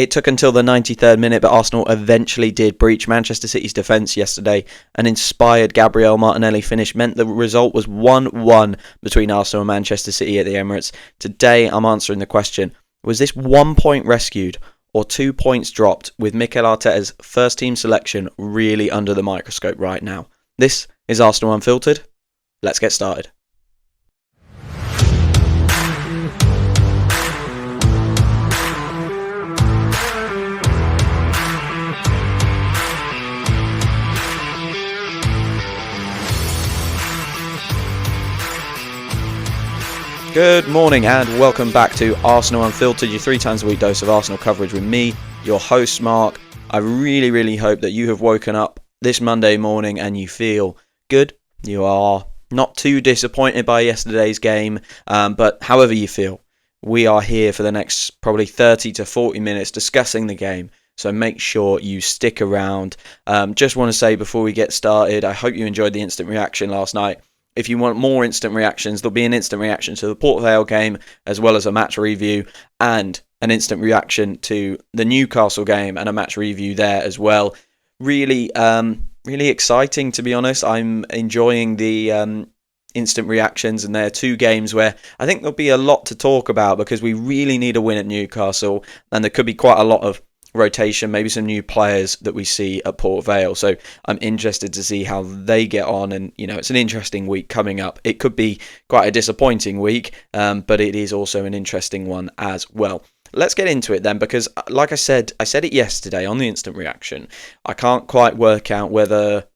It took until the 93rd minute, but Arsenal eventually did breach Manchester City's defence yesterday. An inspired Gabriel Martinelli finish meant the result was 1-1 between Arsenal and Manchester City at the Emirates. Today, I'm answering the question, was this 1 point rescued or 2 points dropped with Mikel Arteta's first team selection really under the microscope right now? This is Arsenal Unfiltered. Let's get started. Good morning and welcome back to Arsenal Unfiltered, your 3 times a week dose of Arsenal coverage with me, your host Mark. I really hope that you have woken up this Monday morning and you feel good. You are not too disappointed by yesterday's game, but however you feel, we are here for the next probably 30 to 40 minutes discussing the game. So make sure you stick around. Just want to say before we get started, I hope you enjoyed the instant reaction last night. If you want more instant reactions, there'll be an instant reaction to the Port Vale game, as well as a match review, and an instant reaction to the Newcastle game and a match review there as well. Really exciting, to be honest. I'm enjoying the instant reactions, and there are 2 games where I think there'll be a lot to talk about because we really need a win at Newcastle, and there could be quite a lot of rotation, maybe some new players that we see at Port Vale. So I'm interested to see how they get on, and it's an interesting week coming up. It could be quite a disappointing week, but it is also an interesting one as well. Let's get into it then, because like I said it yesterday on the instant reaction. I can't quite work out whether...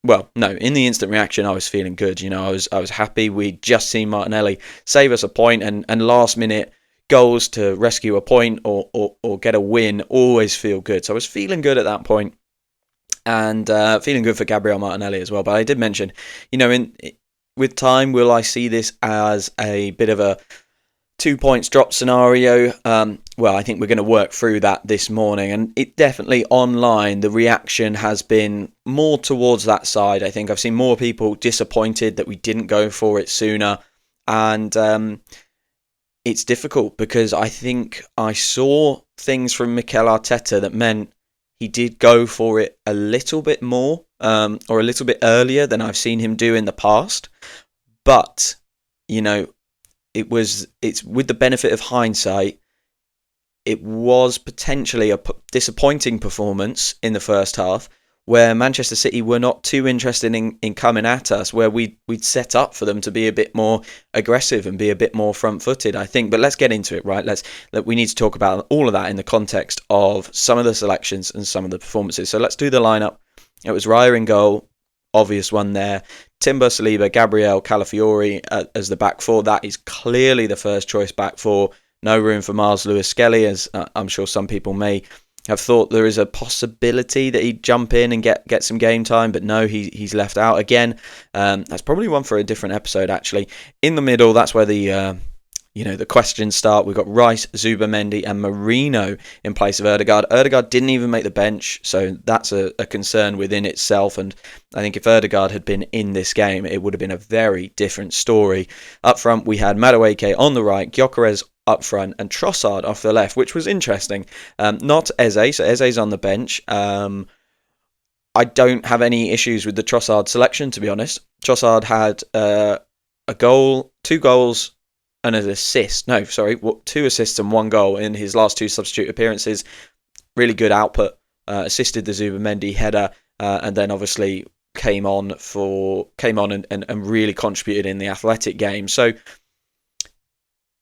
Well, no, in the instant reaction, I was feeling good. I was happy. We'd just seen Martinelli save us a point, and last minute goals to rescue a point or get a win always feel good. So I was feeling good at that point, and feeling good for Gabriel Martinelli as well. But I did mention, with time, will I see this as a bit of a 2 points drop scenario? Well, I think we're going to work through that this morning, and it definitely online, the reaction has been more towards that side. I think I've seen more people disappointed that we didn't go for it sooner, and it's difficult because I think I saw things from Mikel Arteta that meant he did go for it a little bit more, or a little bit earlier than I've seen him do in the past. But, it's with the benefit of hindsight, it was potentially a disappointing performance in the first half, where Manchester City were not too interested in coming at us, where we'd set up for them to be a bit more aggressive and be a bit more front-footed, I think. But let's get into it, right? We need to talk about all of that in the context of some of the selections and some of the performances. So let's do the lineup. It was Raya in goal, obvious one there. Timber, Saliba, Gabriel, Calafiori as the back four. That is clearly the first choice back four. No room for Miles Lewis-Skelly, as I'm sure some people may have thought there is a possibility that he'd jump in and get some game time, but no, he's left out again. That's probably one for a different episode, actually. In the middle, that's where the questions start. We've got Rice, Zubimendi and Merino in place of Ødegaard. Ødegaard didn't even make the bench, so that's a concern within itself, and I think if Ødegaard had been in this game, it would have been a very different story. Up front, we had Madueke on the right, Gyökeres up front, and Trossard off the left, which was interesting. Not Eze, so Eze's on the bench. I don't have any issues with the Trossard selection, to be honest. Trossard had a goal, 2 goals, and an assist. No, sorry, 2 assists and 1 goal in his last 2 substitute appearances. Really good output. Assisted the Zubimendi header, and then obviously came on and really contributed in the Athletic game. So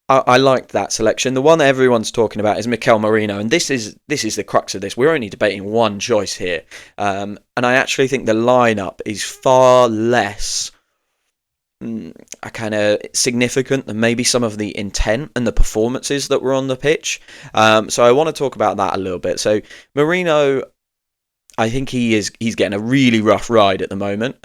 I liked that selection. The one that everyone's talking about is Mikel Merino, and this is the crux of this. We're only debating one choice here, and I actually think the lineup is far less kind of significant than maybe some of the intent and the performances that were on the pitch. So I want to talk about that a little bit. So Merino, I think he's getting a really rough ride at the moment.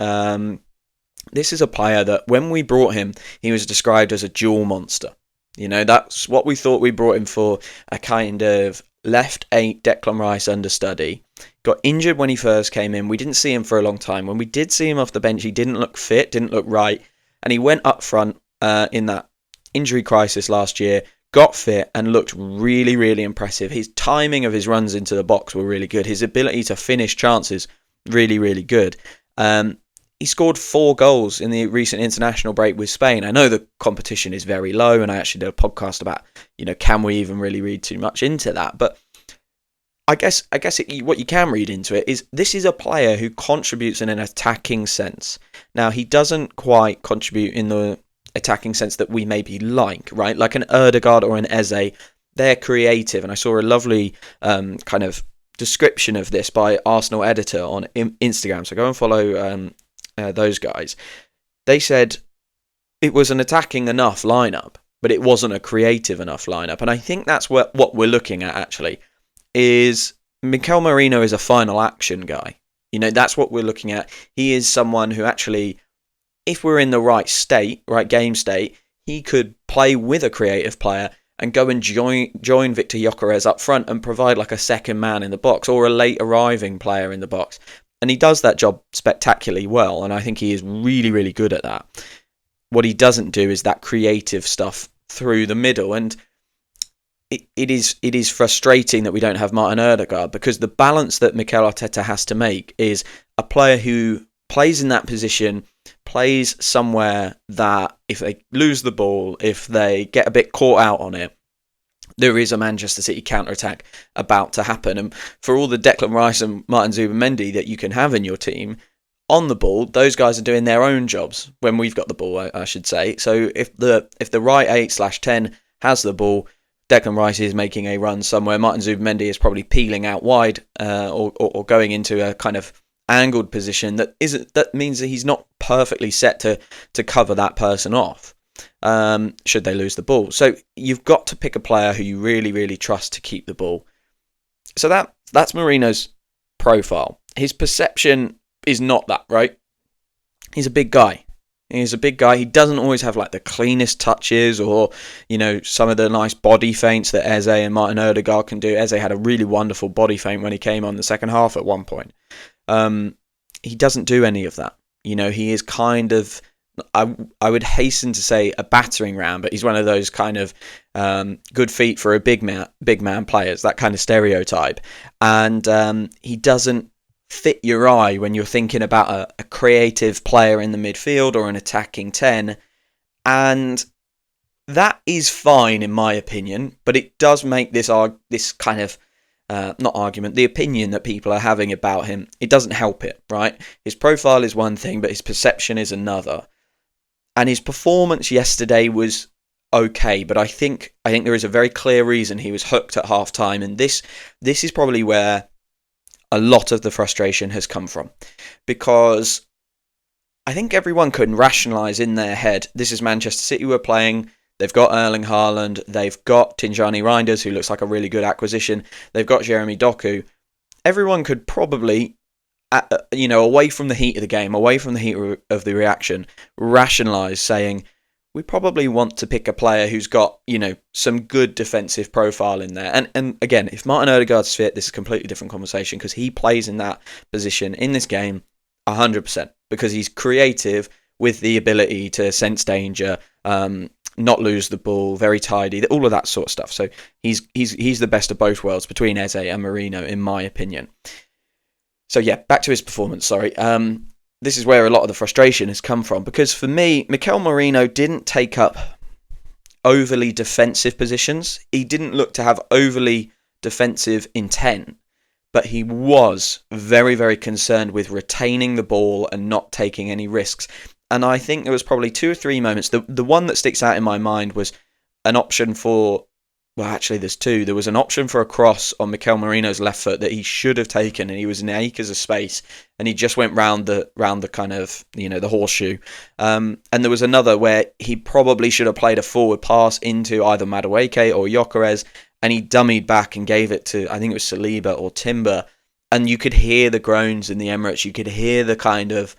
This is a player that when we brought him, he was described as a duel monster. That's what we thought we brought him for, a kind of left 8 Declan Rice understudy. Got injured when he first came in. We didn't see him for a long time. When we did see him off the bench, he didn't look fit, didn't look right. And he went up front in that injury crisis last year, got fit and looked really, really impressive. His timing of his runs into the box were really good. His ability to finish chances, really, really good. He scored 4 goals in the recent international break with Spain. I know the competition is very low, and I actually did a podcast about, can we even really read too much into that? But I guess what you can read into it is this is a player who contributes in an attacking sense. Now, he doesn't quite contribute in the attacking sense that we maybe like, right? Like an Ødegaard or an Eze, they're creative. And I saw a lovely kind of description of this by Arsenal Editor on Instagram. So go and follow those guys. They said it was an attacking enough lineup, but it wasn't a creative enough lineup. And I think that's what we're looking at, actually, is Mikel Merino is a final action guy. That's what we're looking at. He is someone who actually, if we're in the right game state, he could play with a creative player and go and join Victor Gyökeres up front and provide like a second man in the box or a late arriving player in the box. And he does that job spectacularly well, and I think he is really, really good at that. What he doesn't do is that creative stuff through the middle, and it is frustrating that we don't have Martin Ødegaard, because the balance that Mikel Arteta has to make is a player who plays in that position, plays somewhere that if they lose the ball, if they get a bit caught out on it, there is a Manchester City counter-attack about to happen. And for all the Declan Rice and Martin Zubimendi that you can have in your team, on the ball, those guys are doing their own jobs when we've got the ball, I should say. So if the right 8/10 has the ball, Declan Rice is making a run somewhere, Martin Zubimendi is probably peeling out wide or going into a kind of angled position that means that he's not perfectly set to cover that person off should they lose the ball. So you've got to pick a player who you really, really trust to keep the ball. So that's Merino's profile. His perception is not that, right? He's a big guy. He doesn't always have like the cleanest touches or, some of the nice body feints that Eze and Martin Ødegaard can do. Eze had a really wonderful body feint when he came on the second half at one point. He doesn't do any of that. He is kind of, I would hasten to say, a battering ram, but he's one of those kind of good feet for a big man players, that kind of stereotype. And he doesn't fit your eye when you're thinking about a creative player in the midfield or an attacking 10. And that is fine, in my opinion, but it does make this kind of not argument, the opinion that people are having about him, it doesn't help it, right? His profile is one thing, but his perception is another. And his performance yesterday was okay, but I think there is a very clear reason he was hooked at half-time, and this is probably where a lot of the frustration has come from. Because I think everyone can rationalise in their head, this is Manchester City we're playing. They've got Erling Haaland. They've got Tijjani Reinders, who looks like a really good acquisition. They've got Jeremy Doku. Everyone could probably, away from the heat of the game, away from the heat of the reaction, rationalise saying, we probably want to pick a player who's got, some good defensive profile in there. And again, if Martin Ødegaard's fit, this is a completely different conversation, because he plays in that position in this game 100%, because he's creative with the ability to sense danger, not lose the ball, very tidy, all of that sort of stuff. So he's the best of both worlds between Eze and Merino, in my opinion. So yeah, back to his performance, sorry. This is where a lot of the frustration has come from, because for me, Mikel Merino didn't take up overly defensive positions. He didn't look to have overly defensive intent, but he was very, very concerned with retaining the ball and not taking any risks. And I think there was probably 2 or 3 moments. The one that sticks out in my mind was an option for, well, actually there's 2. There was an option for a cross on Mikel Merino's left foot that he should have taken, and he was in acres of space, and he just went round the kind of, the horseshoe. And there was another where he probably should have played a forward pass into either Madueke or Gyökeres, and he dummied back and gave it to, I think it was Saliba or Timber, and you could hear the groans in the Emirates. You could hear the kind of,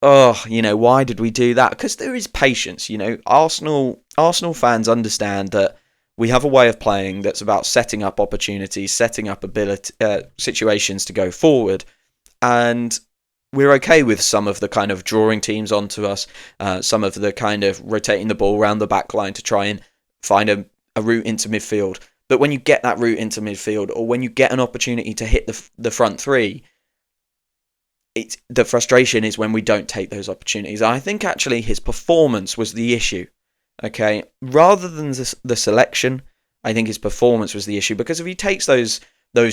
why did we do that? Because there is patience. Arsenal fans understand that we have a way of playing that's about setting up opportunities, setting up situations to go forward, and we're okay with some of the kind of drawing teams onto us, some of the kind of rotating the ball around the back line to try and find a route into midfield. But when you get that route into midfield, or when you get an opportunity to hit the front three, the frustration is when we don't take those opportunities. I think actually his performance was the issue. Okay, rather than the selection, I think his performance was the issue, because if he takes those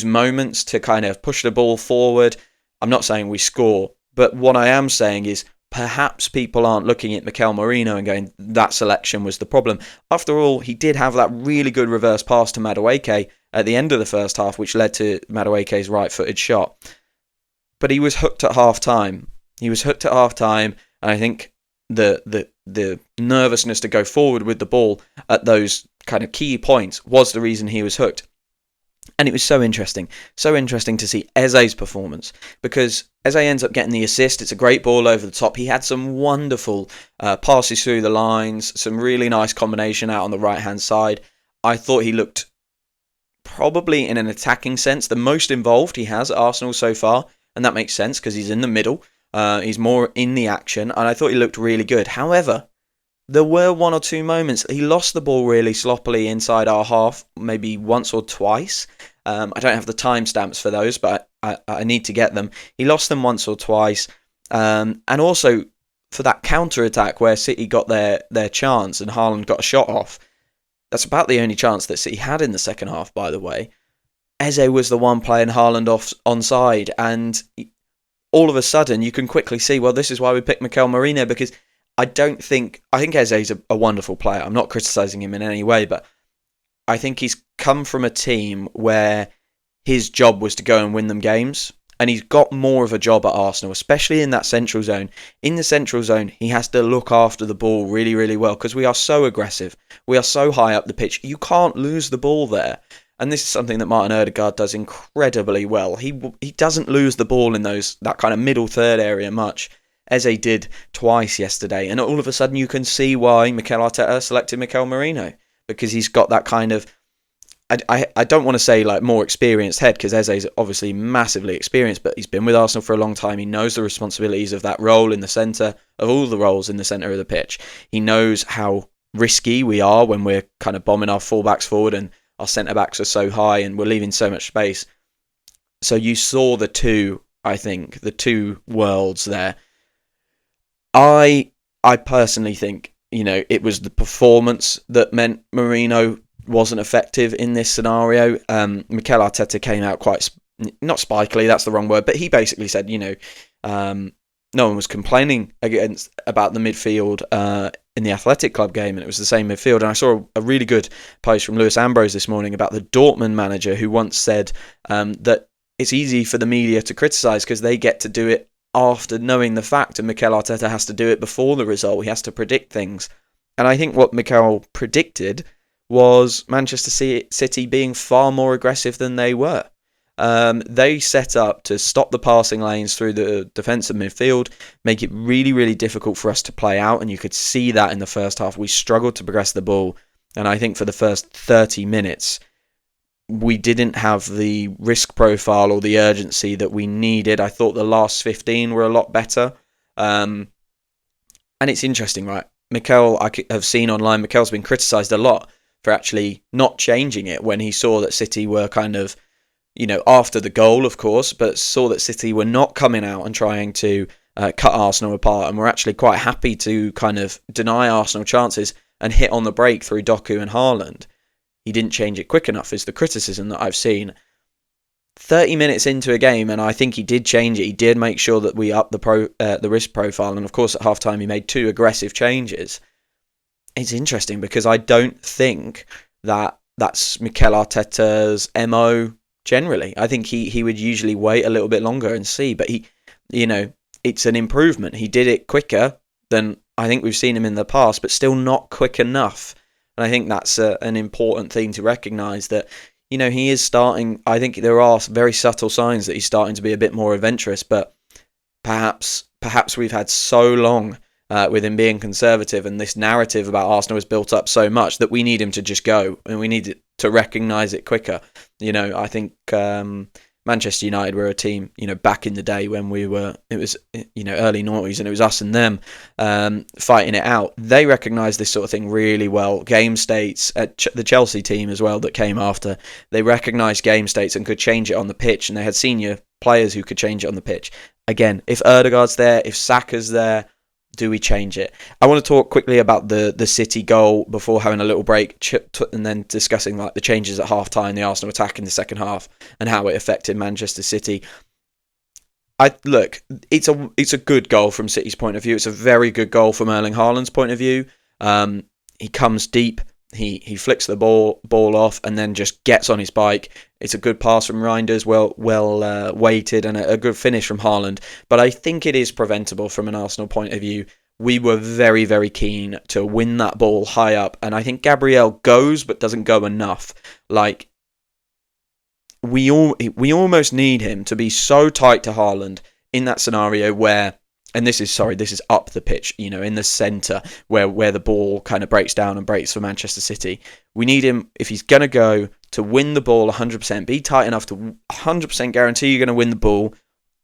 moments to kind of push the ball forward, I'm not saying we score, but what I am saying is perhaps people aren't looking at Mikel Merino and going, that selection was the problem. After all, he did have that really good reverse pass to Madueke at the end of the first half, which led to Madueke's right-footed shot. But he was hooked at half-time. And I think the nervousness to go forward with the ball at those kind of key points was the reason he was hooked. And it was so interesting to see Eze's performance, because Eze ends up getting the assist. It's a great ball over the top. He had some wonderful passes through the lines, some really nice combination out on the right-hand side. I thought he looked, probably in an attacking sense, the most involved he has at Arsenal so far, and that makes sense because he's in the middle. He's more in the action, and I thought he looked really good. However, there were one or two moments he lost the ball really sloppily inside our half, maybe once or twice. I don't have the timestamps for those, but I need to get them. He lost them once or twice. And also for that counter-attack where City got their chance and Haaland got a shot off. That's about the only chance that City had in the second half, by the way. Eze was the one playing Haaland onside, and all of a sudden you can quickly see, well, this is why we picked Mikel Merino, because I think Eze's a wonderful player. I'm not criticising him in any way, but I think he's come from a team where his job was to go and win them games, and he's got more of a job at Arsenal, especially in that central zone. In the central zone, he has to look after the ball really, really well, because we are so aggressive. We are so high up the pitch. You can't lose the ball there. And this is something that Martin Ødegaard does incredibly well. He doesn't lose the ball in that kind of middle third area much. Eze did twice yesterday, and all of a sudden you can see why Mikel Arteta selected Mikel Merino, because he's got that kind of, I don't want to say like more experienced head, because Eze's obviously massively experienced, but he's been with Arsenal for a long time. He knows the responsibilities of that role in the centre, of all the roles in the centre of the pitch. He knows how risky we are when we're kind of bombing our fullbacks forward and our centre-backs are so high and we're leaving so much space. So you saw the two worlds there. I personally think, it was the performance that meant Merino wasn't effective in this scenario. Mikel Arteta came out quite, not spikily, that's the wrong word, but he basically said, no one was complaining about the midfield in the Athletic Club game, and it was the same midfield. And I saw a really good post from Lewis Ambrose this morning about the Dortmund manager, who once said that it's easy for the media to criticise because they get to do it after knowing the fact, and Mikel Arteta has to do it before the result. He has to predict things. And I think what Mikel predicted was Manchester City being far more aggressive than they were. They set up to stop the passing lanes through the defensive midfield, make it really, really difficult for us to play out, and you could see that in the first half. We struggled to progress the ball, and I think for the first 30 minutes, we didn't have the risk profile or the urgency that we needed. I thought the last 15 were a lot better. And it's interesting, right? Mikel, I have seen online, Mikel's been criticised a lot for actually not changing it when he saw that City were kind of, after the goal, of course, but saw that City were not coming out and trying to cut Arsenal apart, and were actually quite happy to kind of deny Arsenal chances and hit on the break through Doku and Haaland. He didn't change it quick enough, is the criticism that I've seen. 30 minutes into a game, and I think he did change it. He did make sure that we upped the risk profile, and of course at half-time he made 2 aggressive changes. It's interesting because I don't think that that's Mikel Arteta's MO generally. I think he would usually wait a little bit longer and see, but it's an improvement. He did it quicker than I think we've seen him in the past, but still not quick enough. And I think that's an important thing to recognise, that, he is starting. I think there are very subtle signs that he's starting to be a bit more adventurous, but perhaps we've had so long with him being conservative, and this narrative about Arsenal has built up so much that we need him to just go, and we need to recognise it quicker. I think Man Manchester United were a team, back in the day when it was early noughties, and it was us and them fighting it out. They recognise this sort of thing really well. Game states, the Chelsea team as well that came after, they recognised game states and could change it on the pitch, and they had senior players who could change it on the pitch. Again, if Ødegaard's there, if Saka's there, do we change it? I want to talk quickly about the City goal before having a little break, and then discussing like the changes at half time, the Arsenal attack in the second half, and how it affected Manchester City. It's a good goal from City's point of view. It's a very good goal from Erling Haaland's point of view. He comes deep, he flicks the ball off, and then just gets on his bike. It's a good pass from Reinders, well weighted, and a good finish from Haaland. But I think it is preventable from an Arsenal point of view. We were very, very keen to win that ball high up, and I think Gabriel goes but doesn't go enough. Like, we almost need him to be so tight to Haaland in that scenario where, and this is up the pitch, in the centre where the ball kind of breaks down and breaks for Manchester City. We need him, if he's going to go, to win the ball 100%, be tight enough to 100% guarantee you're going to win the ball,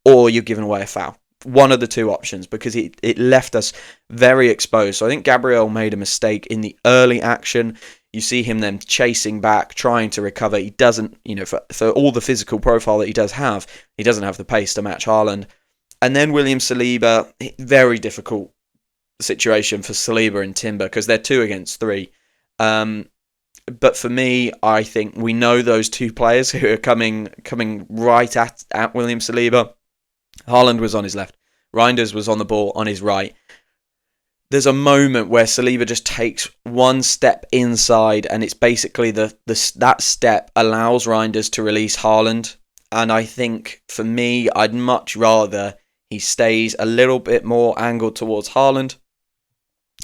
or you're giving away a foul. One of the two options, because it left us very exposed. So I think Gabriel made a mistake in the early action. You see him then chasing back, trying to recover. He doesn't, for all the physical profile that he does have, he doesn't have the pace to match Haaland. And then William Saliba, very difficult situation for Saliba and Timber because they're 2 against 3. But for me, I think we know those two players who are coming right at William Saliba. Haaland was on his left. Reinders was on the ball on his right. There's a moment where Saliba just takes one step inside, and it's basically that step allows Reinders to release Haaland. And I think, for me, I'd much rather he stays a little bit more angled towards Haaland,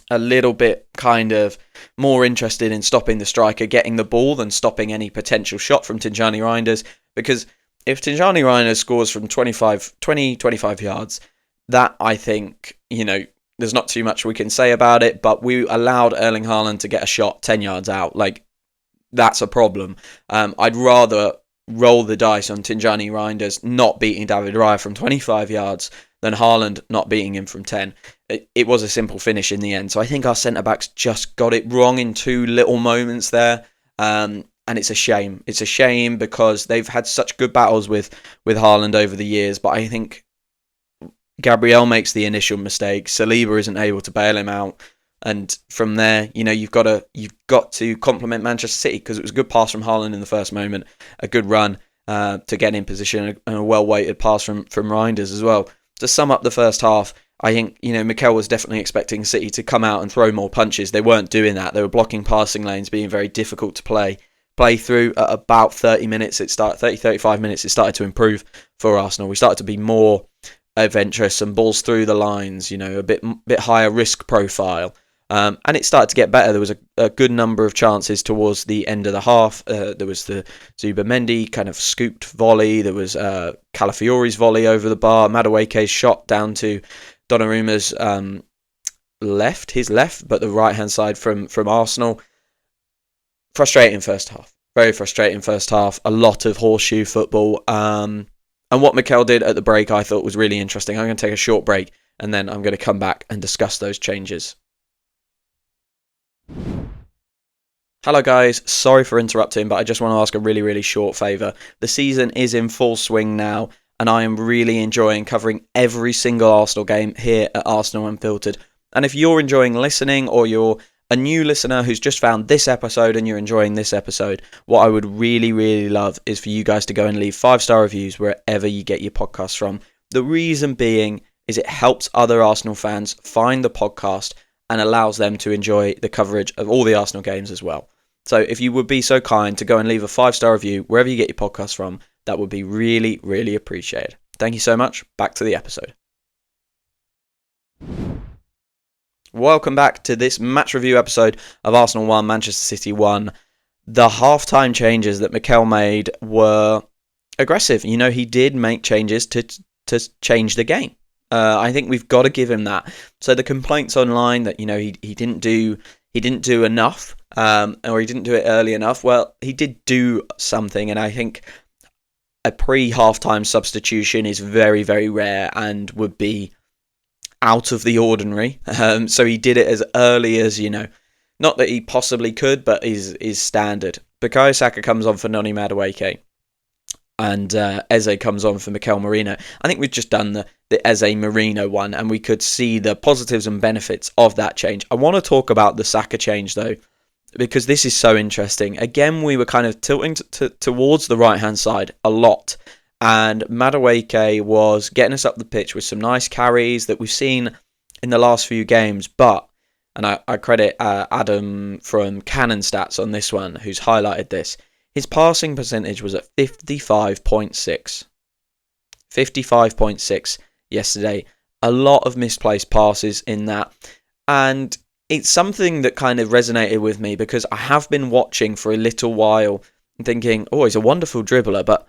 a little bit kind of more interested in stopping the striker getting the ball than stopping any potential shot from Tijjani Reinders. Because if Tijjani Reinders scores from 20-25 yards, that, I think, there's not too much we can say about it, but we allowed Erling Haaland to get a shot 10 yards out. Like, that's a problem. I'd rather roll the dice on Tijjani Reinders not beating David Raya from 25 yards than Haaland not beating him from 10. It was a simple finish in the end. So I think our centre-backs just got it wrong in 2 little moments there. And it's a shame. It's a shame because they've had such good battles with Haaland over the years. But I think Gabriel makes the initial mistake. Saliba isn't able to bail him out. And from there, you've got to compliment Manchester City because it was a good pass from Haaland in the first moment, a good run to get in position, and a well-weighted pass from Reinders as well. To sum up the first half, I think Mikel was definitely expecting City to come out and throw more punches. They weren't doing that. They were blocking passing lanes, being very difficult to play through. At about 35 minutes, it started to improve for Arsenal. We started to be more adventurous and balls through the lines. A bit higher risk profile. And it started to get better. There was a good number of chances towards the end of the half. There was the Zubimendi kind of scooped volley. There was Calafiori's volley over the bar. Madueke's shot down to Donnarumma's his left, but the right-hand side from Arsenal. Frustrating first half. Very frustrating first half. A lot of horseshoe football. And what Mikel did at the break I thought was really interesting. I'm going to take a short break, and then I'm going to come back and discuss those changes. Hello guys, sorry for interrupting, but I just want to ask a really, really short favour. The season is in full swing now, and I am really enjoying covering every single Arsenal game here at Arsenal Unfiltered. And if you're enjoying listening, or you're a new listener who's just found this episode and you're enjoying this episode, what I would really, really love is for you guys to go and leave 5-star reviews wherever you get your podcasts from. The reason being is it helps other Arsenal fans find the podcast and allows them to enjoy the coverage of all the Arsenal games as well. So if you would be so kind to go and leave a 5-star review wherever you get your podcast from, that would be really, really appreciated. Thank you so much. Back to the episode. Welcome back to this match review episode of Arsenal 1, Manchester City 1. The halftime changes that Mikel made were aggressive. He did make changes to change the game. I think we've got to give him that. So the complaints online that he didn't do enough, or he didn't do it early enough. Well, he did do something, and I think a pre-halftime substitution is very, very rare and would be out of the ordinary. So he did it as early as, not that he possibly could, but is standard. Bukayo Saka comes on for Noni Madueke, and Eze comes on for Mikel Merino. I think we've just done the Eze Merino one, and we could see the positives and benefits of that change. I want to talk about the Saka change, though, because this is so interesting. Again, we were kind of tilting towards the right-hand side a lot, and Madueke was getting us up the pitch with some nice carries that we've seen in the last few games, but, and I credit Adam from Cannon Stats on this one, who's highlighted this, his passing percentage was at 55.6. 55.6 yesterday. A lot of misplaced passes in that, and it's something that kind of resonated with me because I have been watching for a little while and thinking, oh, he's a wonderful dribbler, but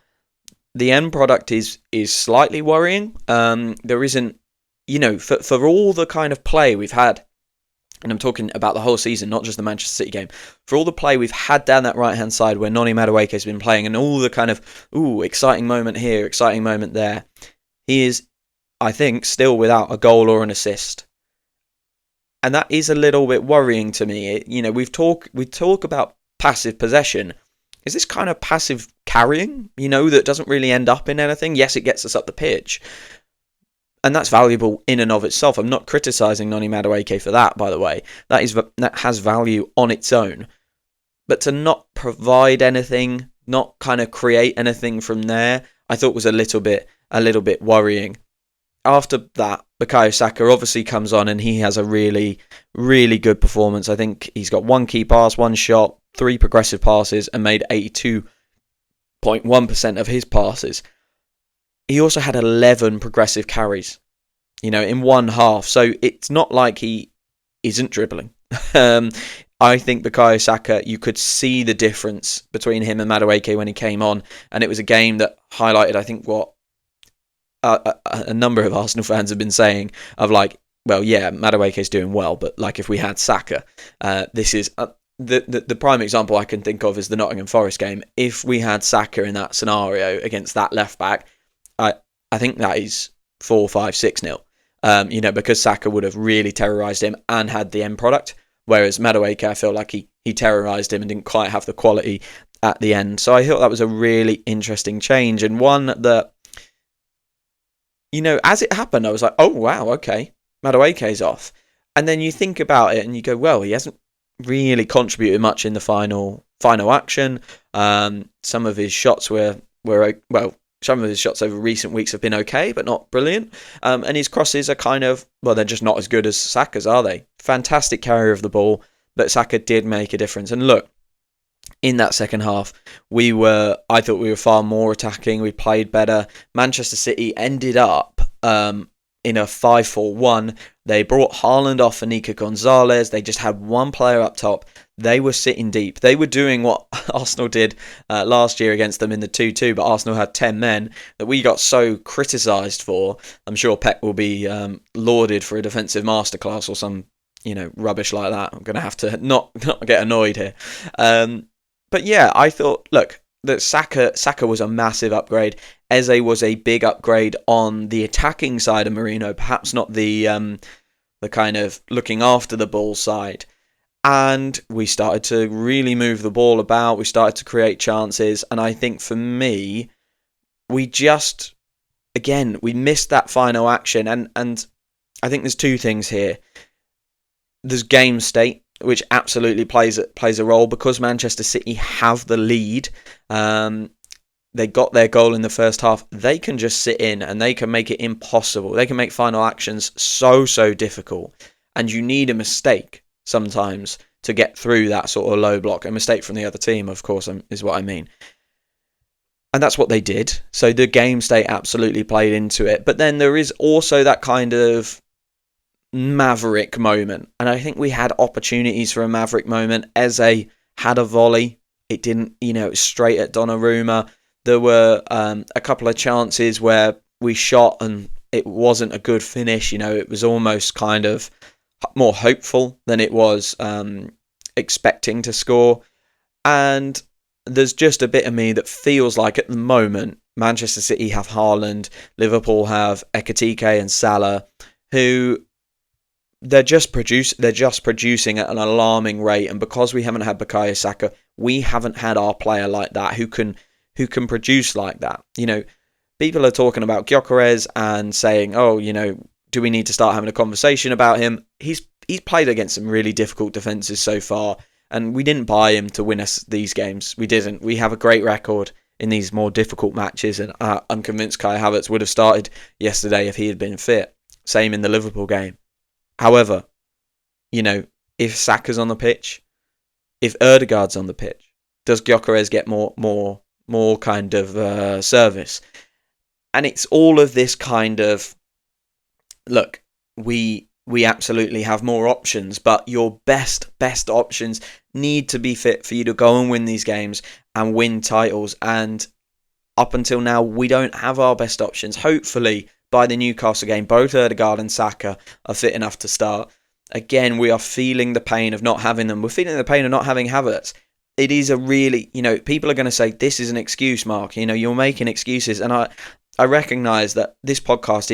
the end product is slightly worrying. There isn't, for all the kind of play we've had, and I'm talking about the whole season, not just the Manchester City game, for all the play we've had down that right-hand side where Noni Madueke has been playing and all the kind of, exciting moment here, exciting moment there, he is, I think, still without a goal or an assist. And that is a little bit worrying to me. We talk about passive possession. Is this kind of passive carrying, that doesn't really end up in anything? Yes, it gets us up the pitch. And that's valuable in and of itself. I'm not criticising Noni Madueke for that, by the way. That has value on its own. But to not provide anything, not kind of create anything from there, I thought was a little bit worrying. After that, Bukayo Saka obviously comes on and he has a really, really good performance. I think he's got 1 key pass, 1 shot, 3 progressive passes and made 82.1% of his passes. He also had 11 progressive carries, in one half. So it's not like he isn't dribbling. I think Bukayo Saka, you could see the difference between him and Madueke when he came on. And it was a game that highlighted, I think, what a number of Arsenal fans have been saying of like, well, yeah, Madueke's doing well, but like if we had Saka, this is the prime example I can think of is the Nottingham Forest game. If we had Saka in that scenario against that left back, I think that is 4-5-6-0. Because Saka would have really terrorised him and had the end product, whereas Madueke, I feel like he terrorised him and didn't quite have the quality at the end. So I thought that was a really interesting change, and one that, as it happened, I was like, oh, wow, okay, Madueke's off. And then you think about it and you go, well, he hasn't really contributed much in the final action. Some of his shots some of his shots over recent weeks have been okay, but not brilliant. And his crosses are kind of, well, they're just not as good as Saka's, are they? Fantastic carrier of the ball, but Saka did make a difference. And look, in that second half, I thought we were far more attacking. We played better. Manchester City ended up in a 5-4-1. They brought Haaland off for Nico Gonzalez. They just had one player up top. They were sitting deep. They were doing what Arsenal did last year against them in the 2-2, but Arsenal had 10 men that we got so criticised for. I'm sure Pep will be lauded for a defensive masterclass or some rubbish like that. I'm going to have to not get annoyed here. But yeah, I thought, look, that Saka was a massive upgrade. Eze was a big upgrade on the attacking side of Merino, perhaps not the kind of looking after the ball side. And we started to really move the ball about. We started to create chances. And I think for me, we missed that final action. And I think there's 2 things here. There's game state, which absolutely plays a role because Manchester City have the lead. They got their goal in the first half. They can just sit in and they can make it impossible. They can make final actions so difficult. And you need a mistake sometimes to get through that sort of low block. A mistake from the other team, of course, is what I mean. And that's what they did. So the game state absolutely played into it. But then there is also that kind of maverick moment. And I think we had opportunities for a maverick moment. Eze had a volley. It didn't, it was straight at Donnarumma. There were a couple of chances where we shot and it wasn't a good finish. It was almost kind of more hopeful than it was expecting to score. And there's just a bit of me that feels like at the moment Manchester City have Haaland, Liverpool have Ekitike and Salah, who they're just producing at an alarming rate. And because we haven't had Bukayo Saka, we haven't had our player like that who can produce like that. People are talking about Gyökeres and saying, oh, do we need to start having a conversation about him? He's played against some really difficult defences so far, and we didn't buy him to win us these games. We didn't. We have a great record in these more difficult matches, and I'm convinced Kai Havertz would have started yesterday if he had been fit. Same in the Liverpool game. However, if Saka's on the pitch, if Ødegaard's on the pitch, does Gyökeres get more kind of service? And it's all of this kind of, look, we absolutely have more options, but your best options need to be fit for you to go and win these games and win titles. And up until now, we don't have our best options. Hopefully, by the Newcastle game, both Ødegaard and Saka are fit enough to start. Again, we are feeling the pain of not having them. We're feeling the pain of not having Havertz. It is a really, people are going to say, this is an excuse, Mark. You're making excuses. And I recognise that this podcast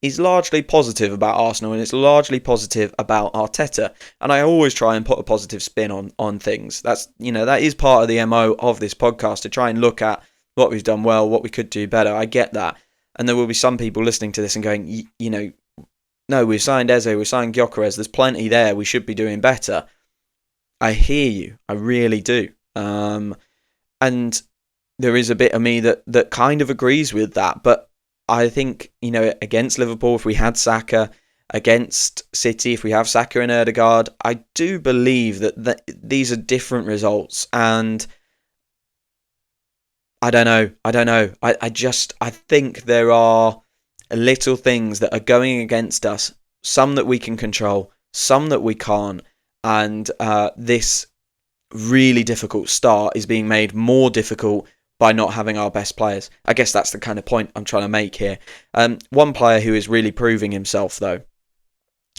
is largely positive about Arsenal, and it's largely positive about Arteta. And I always try and put a positive spin on things. That's, that is part of the MO of this podcast, to try and look at what we've done well, what we could do better. I get that. And there will be some people listening to this and going, no, we've signed Eze, we've signed Gyökeres, there's plenty there, we should be doing better. I hear you, I really do. And there is a bit of me that kind of agrees with that, but I think, against Liverpool, if we had Saka, against City, if we have Saka and Ødegaard, I do believe that these are different results, and I don't know. I think there are little things that are going against us, some that we can control, some that we can't, and this really difficult start is being made more difficult by not having our best players. I guess that's the kind of point I'm trying to make here. One player who is really proving himself, though,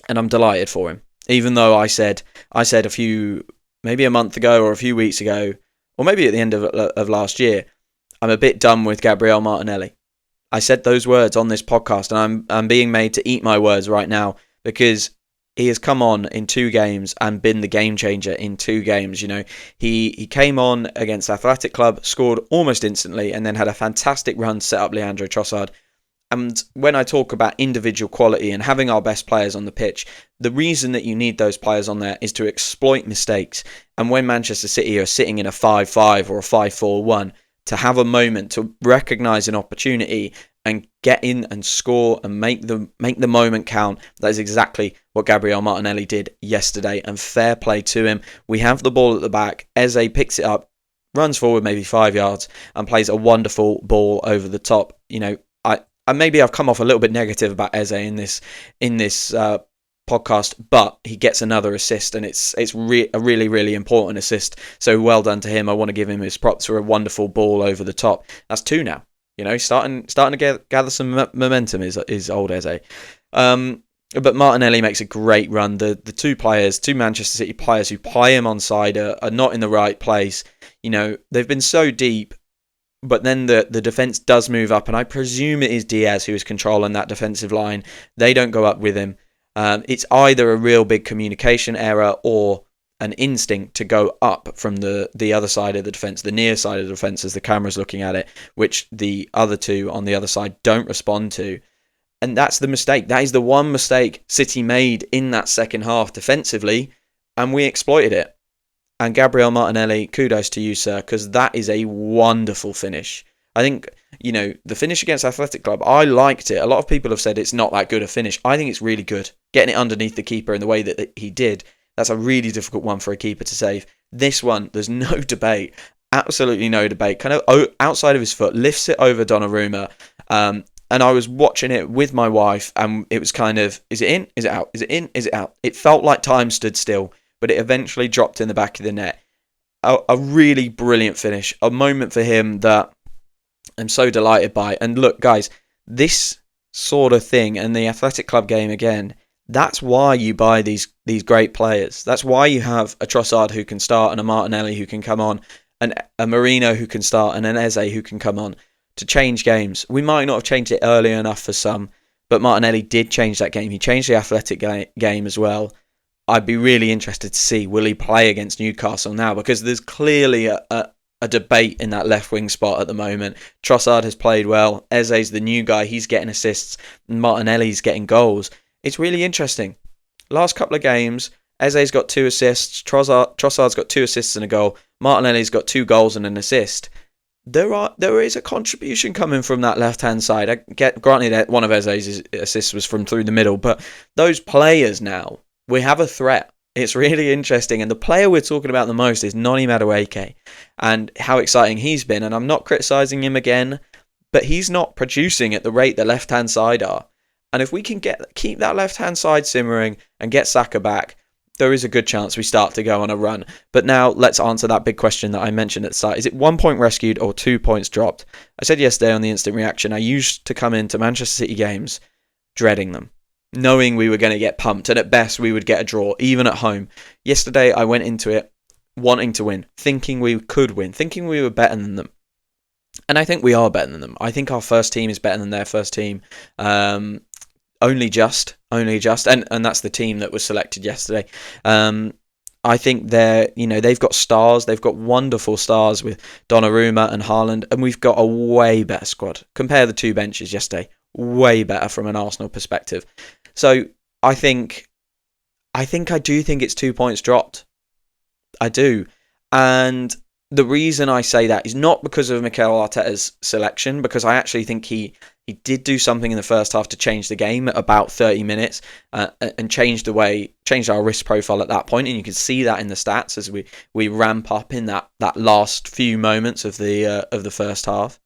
and I'm delighted for him, even though I said maybe a month ago or a few weeks ago, or maybe at the end of last year, I'm a bit done with Gabriel Martinelli. I said those words on this podcast, and I'm being made to eat my words right now, because he has come on in 2 games and been the game changer in 2 games. He came on against Athletic Club, scored almost instantly, and then had a fantastic run to set up Leandro Trossard. And when I talk about individual quality and having our best players on the pitch, the reason that you need those players on there is to exploit mistakes. And when Manchester City are sitting in a 5-5 or a 5-4-1, to have a moment to recognise an opportunity and get in and score and make the moment count. That is exactly what Gabriel Martinelli did yesterday, and fair play to him. We have the ball at the back. Eze picks it up, runs forward maybe 5 yards, and plays a wonderful ball over the top. Maybe I've come off a little bit negative about Eze in this podcast, but he gets another assist, and it's a really, really important assist. So well done to him. I want to give him his props for a wonderful ball over the top. That's 2 now. Starting to gather some momentum is old Eze. But Martinelli makes a great run. The 2 Manchester City players who play him on side are not in the right place. They've been so deep, but then the defence does move up, and I presume it is Diaz who is controlling that defensive line. They don't go up with him. It's either a real big communication error or an instinct to go up from the other side of the defence, the near side of the defence as the camera's looking at it, which the other 2 on the other side don't respond to. And that's the mistake. That is the one mistake City made in that second half defensively, and we exploited it. And Gabriel Martinelli, kudos to you, sir, because that is a wonderful finish. I think, the finish against Athletic Club, I liked it. A lot of people have said it's not that good a finish. I think it's really good. Getting it underneath the keeper in the way that he did, that's a really difficult one for a keeper to save. This one, there's no debate. Absolutely no debate. Kind of outside of his foot, lifts it over Donnarumma. And I was watching it with my wife, and it was kind of, is it in? Is it out? Is it in? Is it out? It felt like time stood still, but it eventually dropped in the back of the net. A really brilliant finish. A moment for him that I'm so delighted by. And look, guys, this sort of thing, and the Athletic Club game again, that's why you buy these great players. That's why you have a Trossard who can start, and a Martinelli who can come on, and a Merino who can start, and an Eze who can come on, to change games. We might not have changed it early enough for some, but Martinelli did change that game. He changed the athletic game as well. I'd be really interested to see, will he play against Newcastle now? Because there's clearly a debate in that left wing spot at the moment. Trossard has played well. Eze's the new guy. He's getting assists. Martinelli's getting goals. It's really interesting. Last couple of games, Eze's got 2 assists. Trossard's got 2 assists and a goal. Martinelli's got 2 goals and an assist. There is a contribution coming from that left-hand side. Granted that one of Eze's assists was from through the middle, but those players now, we have a threat. It's really interesting. And the player we're talking about the most is Noni Madueke and how exciting he's been. And I'm not criticising him again, but he's not producing at the rate the left-hand side are. And if we can keep that left-hand side simmering and get Saka back, there is a good chance we start to go on a run. But now let's answer that big question that I mentioned at the start. Is it 1 point rescued or 2 points dropped? I said yesterday on the instant reaction, I used to come into Manchester City games dreading them, knowing we were going to get pumped, and at best we would get a draw, even at home. Yesterday I went into it wanting to win, thinking we could win, thinking we were better than them. And I think we are better than them. I think our first team is better than their first team. Only just, and that's the team that was selected yesterday. I think they've got stars, they've got wonderful stars with Donnarumma and Haaland, and we've got a way better squad. Compare the 2 benches yesterday, way better from an Arsenal perspective. So I do think it's 2 points dropped. I do, and the reason I say that is not because of Mikel Arteta's selection, because I actually think he did do something in the first half to change the game at about 30 minutes and changed our risk profile at that point, and you can see that in the stats as we ramp up in that last few moments of the first half.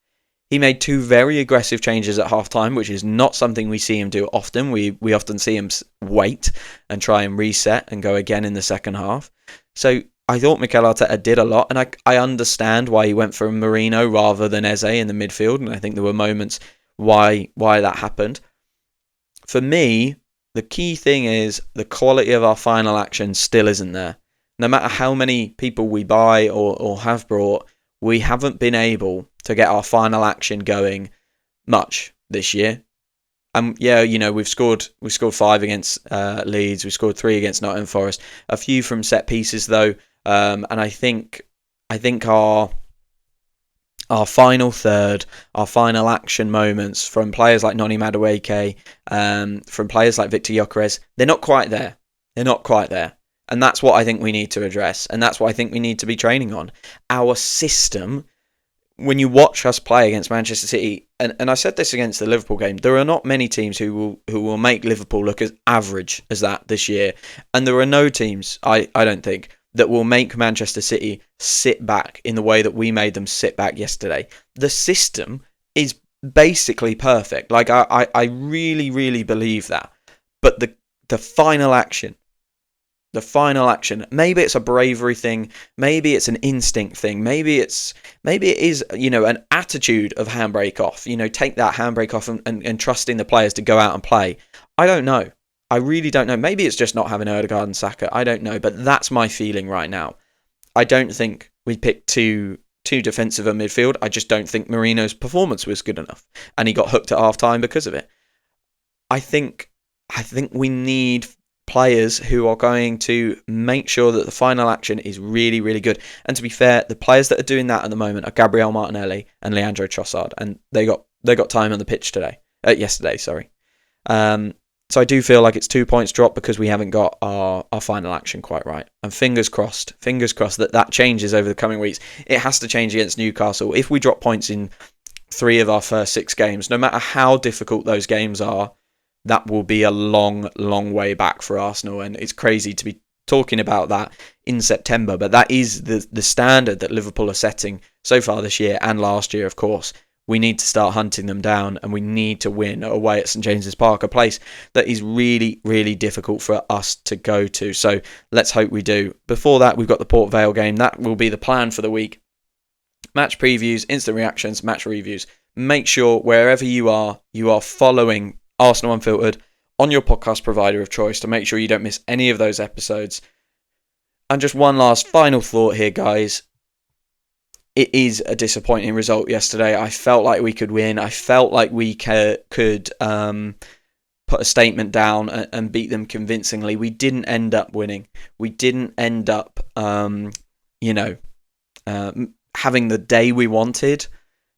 He made 2 very aggressive changes at half-time, which is not something we see him do often. We often see him wait and try and reset and go again in the second half. So I thought Mikel Arteta did a lot, and I understand why he went for Merino rather than Eze in the midfield, and I think there were moments why that happened. For me, the key thing is the quality of our final action still isn't there. No matter how many people we buy or have brought, we haven't been able to get our final action going much this year. And we've scored 5 against Leeds, we scored 3 against Nottingham Forest, a few from set pieces though, and I think our final third, our final action moments from players like Noni Madueke, from players like Victor Gyökeres, they're not quite there. And that's what I think we need to address, and that's what I think we need to be training on. Our system, when you watch us play against Manchester City, and I said this against the Liverpool game, there are not many teams who will make Liverpool look as average as that this year. And there are no teams, I don't think, that will make Manchester City sit back in the way that we made them sit back yesterday. The system is basically perfect. Like, I really, really believe that. But the final action, maybe it's a bravery thing, maybe it's an instinct thing, maybe it is, an attitude of handbrake off, take that handbrake off and trusting the players to go out and play. I don't know. I really don't know. Maybe it's just not having Odegaard and Saka. I don't know, but that's my feeling right now. I don't think we picked too defensive a midfield. I just don't think Merino's performance was good enough, and he got hooked at half-time because of it. I think we need players who are going to make sure that the final action is really, really good. And to be fair, the players that are doing that at the moment are Gabriel Martinelli and Leandro Trossard, and they got time on the pitch yesterday. So I do feel like it's 2 points dropped because we haven't got our final action quite right. And fingers crossed that changes over the coming weeks. It has to change against Newcastle. If we drop points in 3 of our first 6 games, no matter how difficult those games are, that will be a long, long way back for Arsenal. And it's crazy to be talking about that in September, but that is the standard that Liverpool are setting so far this year and last year, of course. We need to start hunting them down, and we need to win away at St James's Park, a place that is really, really difficult for us to go to. So let's hope we do. Before that, we've got the Port Vale game. That will be the plan for the week. Match previews, instant reactions, match reviews. Make sure wherever you are following Arsenal Unfiltered on your podcast provider of choice to make sure you don't miss any of those episodes. And just one last final thought here, guys. it is a disappointing result yesterday. I felt like we could win. I felt like we could put a statement down and beat them convincingly. We didn't end up winning. We didn't end up, having the day we wanted.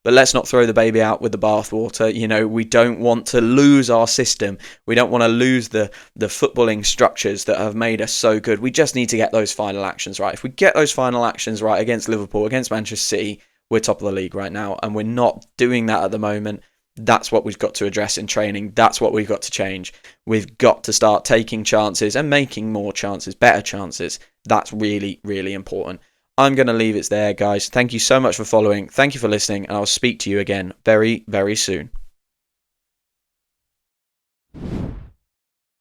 But let's not throw the baby out with the bathwater. We don't want to lose our system. We don't want to lose the footballing structures that have made us so good. We just need to get those final actions right. If we get those final actions right against Liverpool, against Manchester City, we're top of the league right now. And we're not doing that at the moment. That's what we've got to address in training. That's what we've got to change. We've got to start taking chances and making more chances, better chances. That's really, really important. I'm going to leave it there, guys. Thank you so much for following. Thank you for listening, and I'll speak to you again very, very soon.